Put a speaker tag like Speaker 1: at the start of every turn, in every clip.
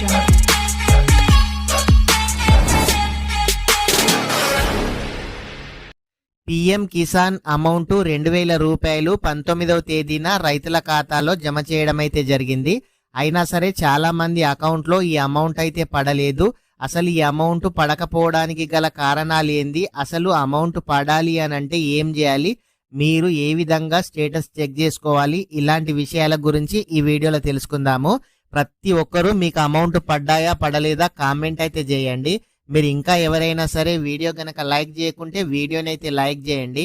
Speaker 1: jungle.
Speaker 2: PM Kisan amount 2000 రూపాయలు 19వ తేదీన రైతుల ఖాతాలో జమ చేయడం అయితే జరిగింది. అయినా సరే చాలా మంది అకౌంట్లో ఈ అమౌంట్ అయితే పడలేదు. అసలు ఈ అమౌంట్ పడకపోవడానికి గల కారణాలు ఏంది, అసలు అమౌంట్ పడాలి అని అంటే ఏం చేయాలి, మీరు ఏ విధంగా స్టేటస్ చెక్ చేసుకోవాలి, ఇలాంటి విషయాల గురించి ఈ వీడియోలో తెలుసుకుందాము. ప్రతి ఒక్కరూ మీకు అమౌంట్ పడ్డాయా పడలేదా కామెంట్ అయితే చేయండి. మీరు ఇంకా ఎవరైనా సరే వీడియో కనుక లైక్ చేయకుంటే వీడియోని అయితే లైక్ చేయండి.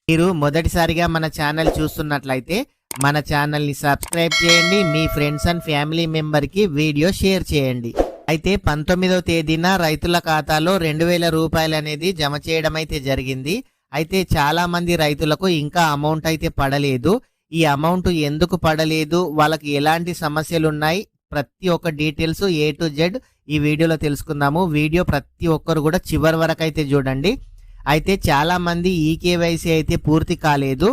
Speaker 2: మీరు మొదటిసారిగా మన ఛానల్ చూస్తున్నట్లయితే మన ఛానల్ని సబ్స్క్రైబ్ చేయండి. మీ ఫ్రెండ్స్ అండ్ ఫ్యామిలీ మెంబర్కి వీడియో షేర్ చేయండి. అయితే 19వ తేదీన రైతుల ఖాతాలో 2000 రూపాయలు అనేది జమ చేయడం అయితే జరిగింది. అయితే చాలా మంది రైతులకు ఇంకా అమౌంట్ అయితే పడలేదు. ఈ అమౌంట్ ఎందుకు పడలేదు, వాళ్ళకి ఎలాంటి సమస్యలు ఉన్నాయి, ప్రతి ఒక్క డీటెయిల్స్ A to Z ఈ వీడియోలో తెలుసుకుందాము. వీడియో ప్రతి ఒక్కరు కూడా చివరి వరకు అయితే చూడండి. అయితే చాలా మంది ఈకేవైసీ అయితే పూర్తి కాలేదు.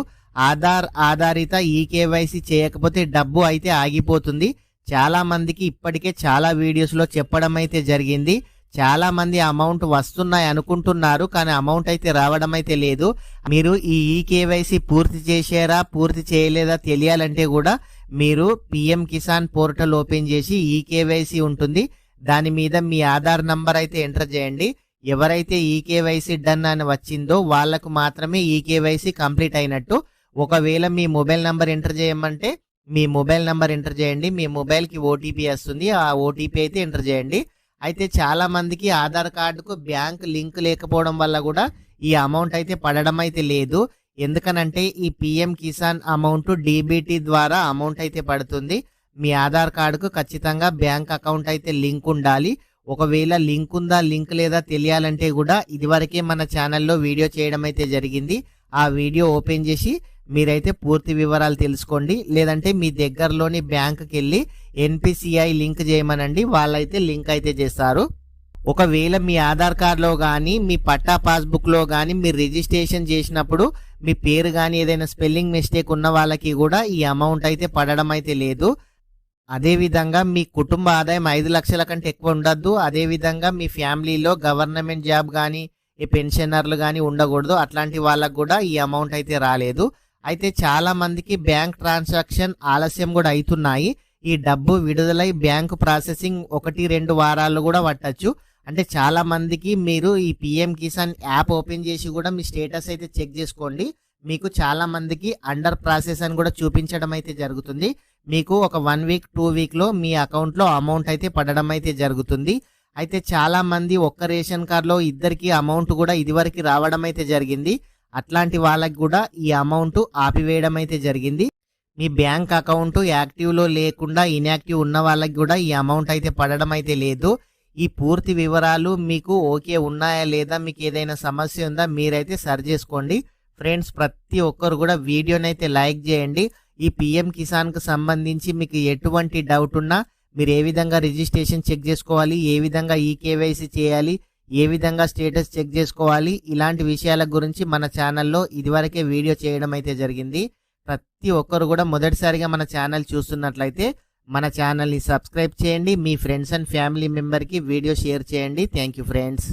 Speaker 2: ఆధారిత ఈకేవైసీ చేయకపోతే డబ్బు అయితే ఆగిపోతుంది. చాలా మందికి ఇప్పటికే చాలా వీడియోస్లో చెప్పడం అయితే జరిగింది. చాలా మంది అమౌంట్ వస్తున్నాయి అనుకుంటున్నారు, కానీ అమౌంట్ అయితే రావడం అయితే లేదు. మీరు ఈ ఈకేవైసీ పూర్తి చేశారా పూర్తి చేయలేదా తెలియాలంటే కూడా మీరు పిఎం కిసాన్ పోర్టల్ ఓపెన్ చేసి ఈకేవైసీ ఉంటుంది, దాని మీద మీ ఆధార్ నంబర్ అయితే ఎంటర్ చేయండి. ఎవరైతే ఈకేవైసీ డన్ అని వచ్చిందో వాళ్లకు మాత్రమే ఈకేవైసీ కంప్లీట్ అయినట్టు. ఒకవేళ మీ మొబైల్ నంబర్ ఎంటర్ చేయమంటే మీ మొబైల్ నంబర్ ఎంటర్ చేయండి. మీ మొబైల్కి ఓటీపీ వస్తుంది, ఆ ఓటీపీ అయితే ఎంటర్ చేయండి. అయితే చాలా మందికి ఆధార్ కార్డుకు బ్యాంక్ లింక్ లేకపోవడం వల్ల కూడా ఈ అమౌంట్ అయితే పడడం అయితే లేదు. ఎందుకనంటే ఈ పిఎం కిసాన్ అమౌంట్ డీబీటీ ద్వారా అమౌంట్ అయితే పడుతుంది. మీ ఆధార్ కార్డుకు ఖచ్చితంగా బ్యాంక్ అకౌంట్ అయితే లింక్ ఉండాలి. ఒకవేళ లింక్ ఉందా లింక్ లేదా తెలియాలంటే కూడా ఇదివరకే మన ఛానల్లో వీడియో చేయడం అయితే జరిగింది. ఆ వీడియో ఓపెన్ చేసి మీరైతే పూర్తి వివరాలు తెలుసుకోండి. లేదంటే మీ దగ్గరలోని బ్యాంకుకి వెళ్ళి ఎన్పిసిఐ లింక్ చేయమనండి, వాళ్ళైతే లింక్ అయితే చేస్తారు. ఒకవేళ మీ ఆధార్ కార్డులో కానీ మీ పట్టా పాస్బుక్లో కానీ మీరు రిజిస్ట్రేషన్ చేసినప్పుడు మీ పేరు కానీ ఏదైనా స్పెల్లింగ్ మిస్టేక్ ఉన్న వాళ్ళకి కూడా ఈ అమౌంట్ అయితే పడడం అయితే లేదు. అదేవిధంగా మీ కుటుంబ ఆదాయం 5 లక్షల కంటే ఎక్కువ ఉండద్దు. అదేవిధంగా మీ ఫ్యామిలీలో గవర్నమెంట్ జాబ్ కానీ ఈ పెన్షనర్లు కానీ ఉండకూడదు. అట్లాంటి వాళ్ళకు కూడా ఈ అమౌంట్ అయితే రాలేదు. అయితే చాలా మందికి బ్యాంక్ ట్రాన్సాక్షన్ ఆలస్యం కూడా అవుతున్నాయి. ఈ డబ్బు విడుదలై బ్యాంకు ప్రాసెసింగ్ 1-2 వారాలు కూడా పట్టచ్చు. అంటే చాలా మందికి మీరు ఈ పిఎం కిసాన్ యాప్ ఓపెన్ చేసి కూడా మీ స్టేటస్ అయితే చెక్ చేసుకోండి. మీకు చాలా మందికి అండర్ ప్రాసెస్ అని కూడా చూపించడం అయితే జరుగుతుంది. మీకు ఒక 1 వీక్ 2 వీక్లో మీ అకౌంట్లో అమౌంట్ అయితే పడడం అయితే జరుగుతుంది. అయితే చాలా మంది ఒక్క రేషన్ కార్డులో ఇద్దరికి అమౌంట్ కూడా ఇదివరకు రావడం అయితే జరిగింది. అట్లాంటి వాళ్ళకి కూడా ఈ అమౌంట్ ఆపివేయడం అయితే జరిగింది. మీ బ్యాంక్ అకౌంట్ యాక్టివ్లో లేకుండా ఇన్యాక్టివ్ ఉన్న వాళ్ళకి కూడా ఈ అమౌంట్ అయితే పడడం అయితే లేదు. ఈ పూర్తి వివరాలు మీకు ఓకే ఉన్నాయా లేదా, మీకు ఏదైనా సమస్య ఉందా మీరైతే సరి చేసుకోండి. ఫ్రెండ్స్ ప్రతి ఒక్కరు కూడా వీడియోని అయితే లైక్ చేయండి. ఈ పిఎం కిసాన్కు సంబంధించి మీకు ఎటువంటి డౌట్ ఉన్నా మీరు ఏ విధంగా రిజిస్ట్రేషన్ చెక్ చేసుకోవాలి, ఏ విధంగా ఈకేవైసీ చేయాలి, ఏ విధంగా స్టేటస్ చెక్ చేసుకోవాలి, ఇలాంటి విషయాల గురించి మన ఛానల్లో ఇదివరకే వీడియో చేయడం అయితే జరిగింది. ప్రతి ఒక్కరు కూడా మొదటిసారిగా మన ఛానల్ చూస్తున్నట్లయితే మన ఛానల్ని సబ్స్క్రైబ్ చేయండి. మీ ఫ్రెండ్స్ అండ్ ఫ్యామిలీ మెంబర్కి వీడియో షేర్ చేయండి. Thank you friends.